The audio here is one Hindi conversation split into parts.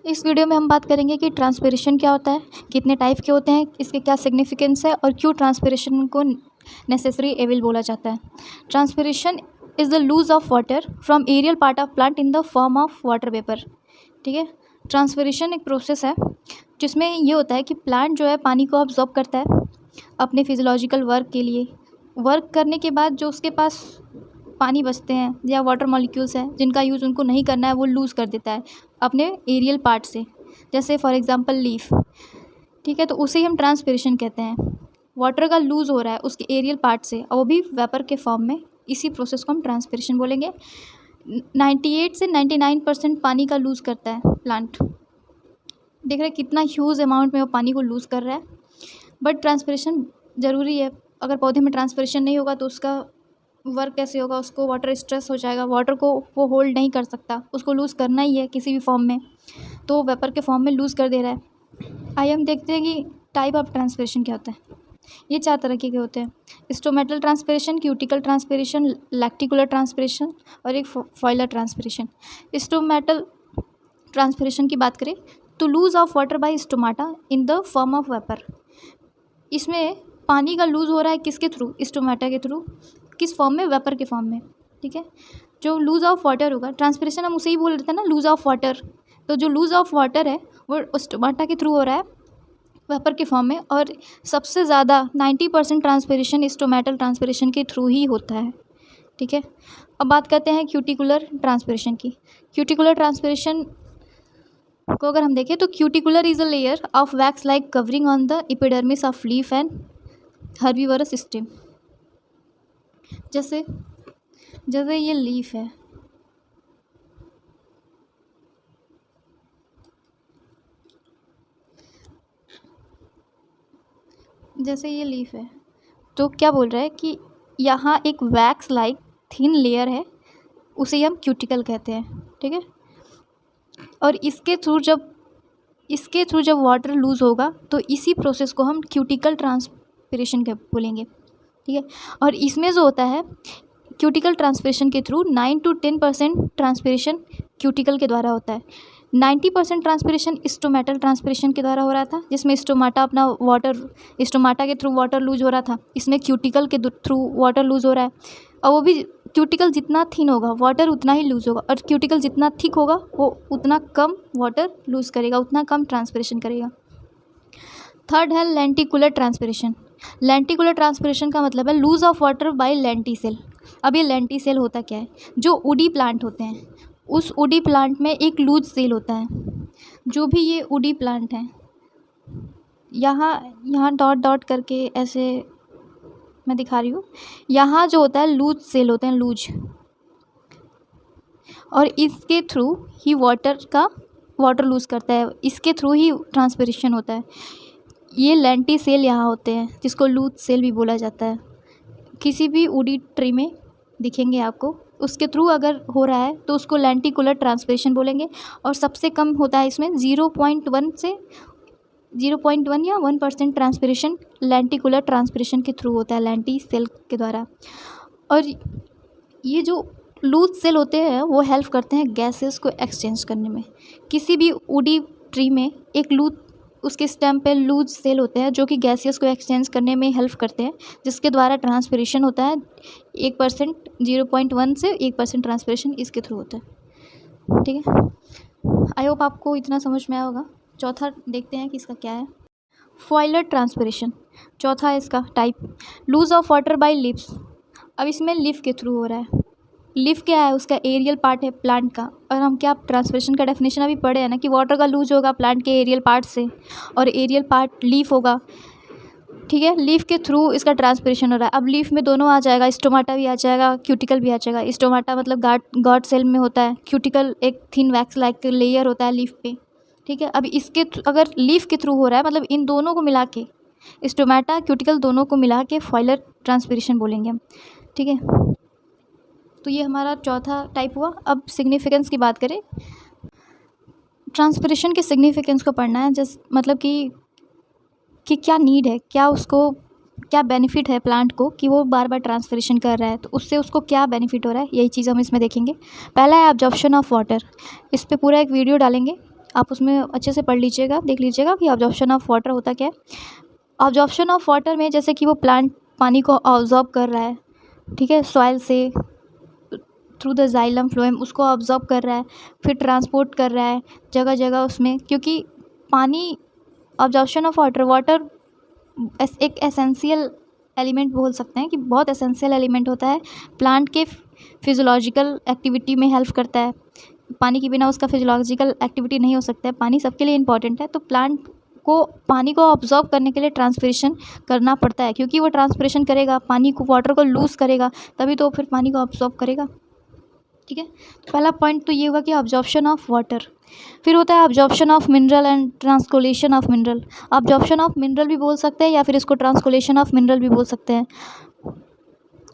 इस वीडियो में हम बात करेंगे कि ट्रांसपिरेशन क्या होता है, कितने टाइप के होते हैं, इसके क्या सिग्निफिकेंस है और क्यों ट्रांसपिरेशन को नेसेसरी एविल बोला जाता है। Transpiration is the loss of water from aerial part of plant in the form of water vapour. ठीक है, ट्रांसपिरेशन एक प्रोसेस है जिसमें ये होता है कि प्लांट जो है पानी को ऑब्जॉर्ब करता है अपने फिजियोलॉजिकल वर्क के लिए। वर्क करने के बाद जो उसके पास पानी बचते हैं या वाटर मॉलिक्यूल्स हैं जिनका यूज़ उनको नहीं करना है, वो लूज़ कर देता है अपने एरियल पार्ट से, जैसे फॉर एग्जांपल लीफ। ठीक है, तो उसे ही हम ट्रांसपिरेशन कहते हैं। वाटर का लूज़ हो रहा है उसके एरियल पार्ट से और वो भी वेपर के फॉर्म में, इसी प्रोसेस को हम ट्रांसपिरेशन बोलेंगे। 98 से 99% पानी का लूज़ करता है प्लांट। देख रहे हैं कितना ह्यूज अमाउंट में वो पानी को लूज़ कर रहा है। बट ट्रांसपिरेशन ज़रूरी है। अगर पौधे में ट्रांसपिरेशन नहीं होगा तो उसका वर्क कैसे होगा, उसको वाटर स्ट्रेस हो जाएगा, वाटर को वो होल्ड नहीं कर सकता, उसको लूज़ करना ही है किसी भी फॉर्म में, तो वेपर के फॉर्म में लूज़ कर दे रहा है। आइए हम देखते हैं कि टाइप ऑफ ट्रांसपिरेशन क्या होता है। ये 4 तरह के होते हैं: stomatal transpiration, cuticular transpiration, lenticular transpiration और एक फॉइलर ट्रांसपिरेशन। स्टोमेटल ट्रांसपिरेशन की बात करें तो loss of water by stomata in the form of vapour. इसमें पानी का लूज़ हो रहा है किसके थ्रू? स्टोमाटा के थ्रू। किस फॉर्म में? वेपर के फॉर्म में। ठीक है, जो लूज़ ऑफ वाटर होगा, ट्रांसपिरेशन हम उसे ही बोल रहे थे ना, लूज़ ऑफ वाटर। तो जो लूज़ ऑफ वाटर है वो स्टोमाटा के थ्रू हो रहा है वेपर के फॉर्म में, और सबसे ज़्यादा 90% ट्रांसपिरेशन स्टोमेटल ट्रांसपिरेशन के थ्रू ही होता है। ठीक है, अब बात करते हैं क्यूटिकुलर ट्रांसपिरेशन की। क्यूटिकुलर ट्रांसपिरेशन को अगर हम देखें तो cuticular is a layer of wax like covering on the epidermis of leaf and herbivores stem. जैसे ये लीफ है, जैसे ये लीफ है तो क्या बोल रहा है कि यहाँ एक वैक्स लाइक थिन लेयर है, उसे हम क्यूटिकल कहते हैं। ठीक है, और इसके थ्रू जब वाटर लूज़ होगा तो इसी प्रोसेस को हम क्यूटिकल ट्रांसपिरेशन बोलेंगे। ठीक है, और इसमें जो होता है क्यूटिकल ट्रांसपिरेशन के थ्रू 9 to 10% ट्रांसपिरेशन क्यूटिकल के द्वारा होता है। 90% ट्रांसपिरेशन स्टोमेटल ट्रांसपिरेशन के द्वारा हो रहा था, जिसमें स्टोमाटा के थ्रू वाटर लूज हो रहा था। इसमें क्यूटिकल के थ्रू वाटर लूज हो रहा है, और वो भी क्यूटिकल जितना थिन होगा वाटर उतना ही लूज़ होगा, और क्यूटिकल जितना थिक होगा वो उतना कम वाटर लूज़ करेगा, उतना कम ट्रांसपिरेशन करेगा। थर्ड है लेंटिकुलर ट्रांसपिरेशन। लेंटिकुलर ट्रांसपिरेशन का मतलब है loss of water by lenticel. अब ये लेंटिसेल होता क्या है? जो उडी प्लांट होते हैं, उस उडी प्लांट में एक लूज सेल होता है। जो भी ये उडी प्लांट हैं, यहाँ डॉट डॉट करके ऐसे मैं दिखा रही हूँ, यहाँ जो होता है लूज सेल होते हैं, लूज, और इसके थ्रू ही वाटर लूज़ करता है, इसके थ्रू ही ट्रांसपिरेशन होता है। ये लेंटी सेल यहाँ होते हैं, जिसको लूज सेल भी बोला जाता है। किसी भी उडी ट्री में दिखेंगे आपको, उसके थ्रू अगर हो रहा है तो उसको लेंटिकुलर ट्रांसपिरेशन बोलेंगे। और सबसे कम होता है इसमें 0.1 या 1% ट्रांसपिरेशन लेंटिकुलर ट्रांसपिरेशन के थ्रू होता है, लेंटी सेल के द्वारा। और ये जो लूज सेल होते हैं वो हेल्प करते हैं गैसेस को एक्सचेंज करने में। किसी भी उडी ट्री में एक उसके स्टेम पे लूज सेल होते हैं जो कि गैसेस को एक्सचेंज करने में हेल्प करते हैं, जिसके द्वारा ट्रांसपिरेशन होता है 1%, 0.1 से 1% ट्रांसपिरेशन इसके थ्रू होता है। ठीक है, आई होप आपको इतना समझ में आया होगा। चौथा देखते हैं कि इसका क्या है। फॉइलर ट्रांसपिरेशन चौथा है इसका type, loss of water by leaves. अब इसमें लीफ के थ्रू हो रहा है। लीफ क्या है? उसका एरियल पार्ट है प्लांट का। और हम क्या ट्रांसपिरेशन का डेफिनेशन अभी पढ़े हैं ना कि वाटर का लूज होगा प्लांट के एरियल पार्ट से, और एरियल पार्ट लीफ होगा। ठीक है, लीफ के थ्रू इसका ट्रांसपिरेशन हो रहा है। अब लीफ में दोनों आ जाएगा, स्टोमाटा भी आ जाएगा, क्यूटिकल भी आ जाएगा। स्टोमाटा मतलब गॉड सेल में होता है, क्यूटिकल एक थिन वैक्स लाइक लेयर होता है लीफ पे। ठीक है, अब इसके अगर लीफ के थ्रू हो रहा है मतलब इन दोनों को मिला के, स्टोमाटा क्यूटिकल दोनों को मिला के फॉइलर ट्रांसपिरेशन बोलेंगे हम। ठीक है, तो ये हमारा चौथा टाइप हुआ। अब सिग्निफिकेंस की बात करें, ट्रांसपिरेशन के सिग्निफिकेंस को पढ़ना है, जस्ट मतलब कि क्या नीड है, क्या उसको क्या बेनिफिट है प्लांट को कि वो बार बार ट्रांसपिरेशन कर रहा है, तो उससे उसको क्या बेनिफिट हो रहा है, यही चीज़ हम इसमें देखेंगे। पहला है ऑब्जॉर्प्शन ऑफ वाटर। इस पर पूरा एक वीडियो डालेंगे, आप उसमें अच्छे से पढ़ लीजिएगा, देख लीजिएगा कि ऑब्जॉर्प्शन ऑफ वाटर होता क्या है। ऑब्जॉर्प्शन ऑफ वाटर में जैसे कि वो प्लांट पानी को ऑब्जॉर्ब कर रहा है, ठीक है, सॉइल से थ्रू द जाइलम फ्लोएम उसको ऑब्जॉर्ब कर रहा है, फिर ट्रांसपोर्ट कर रहा है जगह जगह उसमें, क्योंकि पानी, ऑब्जॉर्प्शन ऑफ वाटर एक एसेंशियल एलिमेंट बोल सकते हैं कि बहुत एसेंशियल एलिमेंट होता है, प्लांट के फिजियोलॉजिकल एक्टिविटी में हेल्प करता है। पानी के बिना उसका फिजियोलॉजिकल एक्टिविटी नहीं हो सकता है, पानी सबके लिए इंपॉर्टेंट है। तो प्लांट को पानी को ऑब्जॉर्व करने के लिए ट्रांसपिरेशन करना पड़ता है, क्योंकि वो ट्रांसपिरेशन करेगा, पानी को, वाटर को लूज़ करेगा, तभी तो फिर पानी को ऑब्जॉर्व करेगा, ठीक है। तो पहला पॉइंट तो ये हुआ कि ऑब्जॉर्प्शन ऑफ वाटर। फिर होता है absorption of mineral and translocation of mineral. Absorption of mineral भी बोल सकते हैं या फिर इसको ट्रांसकोलेशन ऑफ मिनरल भी बोल सकते हैं,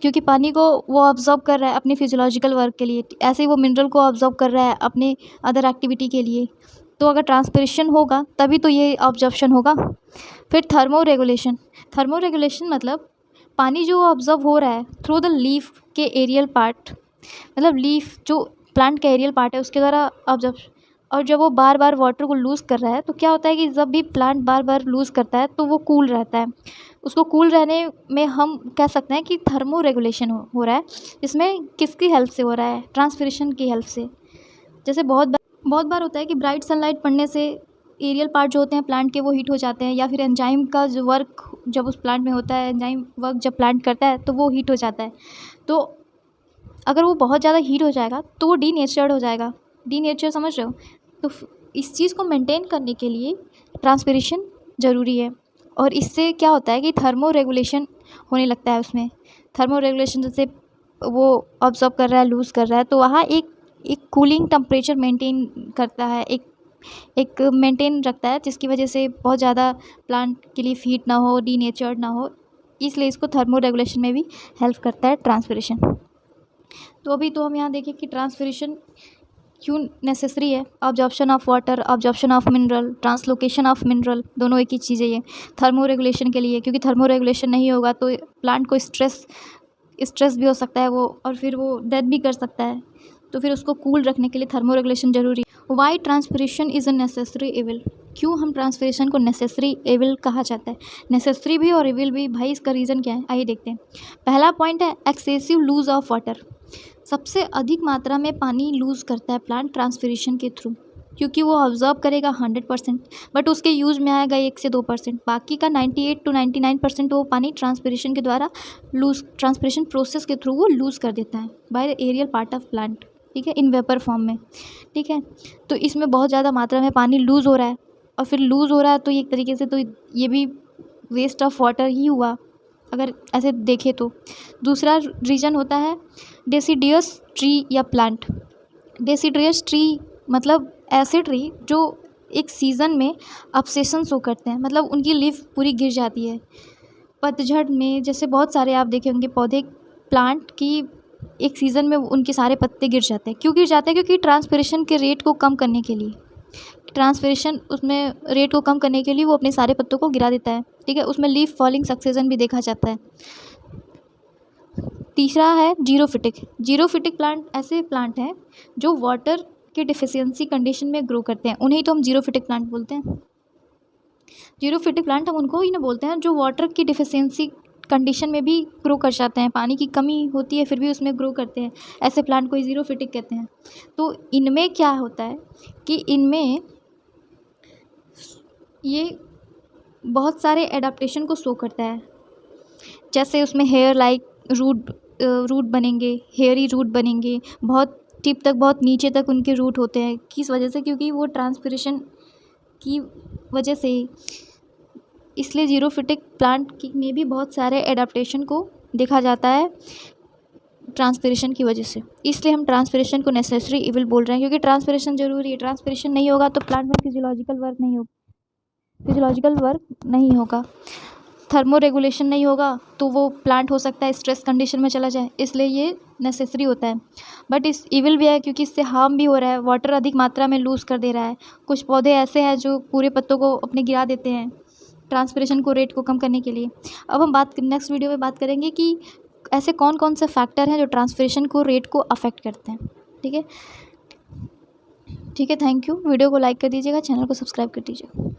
क्योंकि पानी को वो ऑब्जॉर्व कर रहा है अपनी फिजियोलॉजिकल वर्क के लिए, ऐसे ही वो मिनरल को ऑब्जॉर्व कर रहा है अपने अदर एक्टिविटी के लिए। तो अगर ट्रांसपिरेशन होगा तभी तो ये ऑब्जॉर्प्शन होगा। फिर थर्मो रेगुलेशन मतलब पानी जो ऑब्जर्व हो रहा है थ्रू द लीफ के एरियल पार्ट, मतलब लीफ जो प्लांट का एरियल पार्ट है उसके द्वारा ऑब्जर्व, और जब वो बार बार वाटर को लूज़ कर रहा है तो क्या होता है कि जब भी प्लांट बार बार लूज़ करता है तो वो कूल रहता है। उसको कूल रहने में हम कह सकते हैं कि थर्मो रेगुलेशन हो रहा है। इसमें किसकी हेल्प से हो रहा है? ट्रांसपिरेशन की हेल्प से। जैसे बहुत बार होता है कि ब्राइट सनलाइट पड़ने से एरियल पार्ट जो होते हैं प्लांट के वो हीट हो जाते हैं, या फिर एंजाइम का जो वर्क जब उस प्लांट में होता है, एंजाइम वर्क जब प्लांट करता है तो वो हीट हो जाता है। तो अगर वो बहुत ज़्यादा हीट हो जाएगा तो वो डीनेचर्ड हो जाएगा। डीनेचर समझ रहे हो? तो इस चीज़ को मेंटेन करने के लिए ट्रांसपिरेशन ज़रूरी है, और इससे क्या होता है कि थर्मो रेगुलेशन होने लगता है उसमें। थर्मो रेगुलेशन जैसे वो ऑब्जर्व कर रहा है, लूज़ कर रहा है, तो वहाँ एक कूलिंग टेम्परेचर मेंटेन करता है, एक मेंटेन रखता है, जिसकी वजह से बहुत ज़्यादा प्लांट के लिए हीट ना हो, डीनेचर्ड ना हो, इसलिए इसको थर्मो रेगुलेशन में भी हेल्प करता है ट्रांसपिरेशन। तो अभी तो हम यहाँ देखें कि ट्रांसपिरेशन क्यों नेसेसरी है। Absorption of water, absorption of mineral, translocation of mineral, दोनों एक ही चीज़ है ये। थर्मो रेगुलेशन के लिए, क्योंकि थर्मो रेगुलेशन नहीं होगा तो प्लांट को स्ट्रेस भी हो सकता है वो, और फिर वो डेथ भी कर सकता है। तो फिर उसको कूल रखने के लिए थर्मो रेगुलेशन ज़रूरी है। Why transpiration is a necessary evil? क्यों हम ट्रांसपिरेशन को नेसेसरी एविल कहा जाता है? नेसेसरी भी और एविल भी, भाई इसका रीज़न क्या है, आइए देखते हैं। पहला पॉइंट है एक्सेसिव लूज ऑफ वाटर। सबसे अधिक मात्रा में पानी लूज़ करता है प्लांट ट्रांसपिरेशन के थ्रू, क्योंकि वो ऑब्जर्व करेगा 100%, बट उसके यूज़ में आएगा 1 से 2%। बाकी का 98 to 99% वो पानी ट्रांसपिरेशन के द्वारा ट्रांसपिरेशन प्रोसेस के थ्रू वो लूज़ कर देता है by the aerial part of plant, ठीक है, इन वेपर फॉर्म में, ठीक है। तो इसमें बहुत ज़्यादा मात्रा में पानी लूज़ हो रहा है, और फिर लूज़ हो रहा है तो एक तरीके से तो ये भी वेस्ट ऑफ वाटर ही हुआ अगर ऐसे देखें तो। दूसरा रीज़न होता है डेसिडियस ट्री या प्लांट। डेसिडियस ट्री मतलब ऐसे ट्री जो एक सीज़न में अपसेशन शो करते हैं, मतलब उनकी लीफ पूरी गिर जाती है। पतझड़ में जैसे बहुत सारे आप देखे होंगे पौधे, प्लांट की एक सीज़न में उनके सारे पत्ते गिर जाते हैं। क्यों गिर जाते हैं? क्योंकि ट्रांसपिरेशन के रेट को कम करने के लिए, ट्रांसपिरेशन उसमें रेट को कम करने के लिए वो अपने सारे पत्तों को गिरा देता है, ठीक है। उसमें लीफ फॉलिंग सक्सेशन भी देखा जाता है। तीसरा है जीरोफिटिक। जीरोफिटिक प्लांट ऐसे प्लांट हैं जो वाटर के डिफिशियंसी कंडीशन में ग्रो करते हैं, उन्हें तो हम जीरोफिटिक प्लांट बोलते हैं। जीरोफिटिक प्लांट हम उनको ही ना बोलते हैं जो वाटर की डिफिशियंसी कंडीशन में भी ग्रो कर जाते हैं, पानी की कमी होती है फिर भी उसमें ग्रो करते हैं, ऐसे प्लांट को जीरोफिटिक कहते हैं। तो इनमें क्या होता है कि इनमें ये बहुत सारे एडाप्टेशन को शो करता है, जैसे उसमें हेयर लाइक रूट बनेंगे, हेयरी रूट बनेंगे, बहुत टिप तक, बहुत नीचे तक उनके रूट होते हैं। किस वजह से? क्योंकि वो ट्रांसपिरेशन की वजह से। इसलिए जीरोफिटिक प्लांट में भी बहुत सारे एडाप्टेशन को देखा जाता है ट्रांसपिरेशन की वजह से। इसलिए हम ट्रांसपिरेशन को नेसेसरी इविल बोल रहे हैं, क्योंकि ट्रांसपिरेशन ज़रूरी है। ट्रांसपिरेशन नहीं होगा तो प्लांट में फिजियोलॉजिकल वर्क नहीं होगा। थर्मो रेगुलेशन नहीं होगा तो वो प्लांट हो सकता है स्ट्रेस कंडीशन में चला जाए, इसलिए ये नेसेसरी होता है। बट इस इविल भी है क्योंकि इससे हार्म भी हो रहा है, वाटर अधिक मात्रा में लूज़ कर दे रहा है। कुछ पौधे ऐसे हैं जो पूरे पत्तों को अपने गिरा देते हैं, ट्रांसपिरेशन को रेट को कम करने के लिए। अब हम नेक्स्ट वीडियो में बात करेंगे कि ऐसे कौन कौन से फैक्टर हैं जो ट्रांसपिरेशन को रेट को अफेक्ट करते हैं। ठीक है, ठीक है, थैंक यू। वीडियो को लाइक कर दीजिएगा, चैनल को सब्सक्राइब कर दीजिएगा।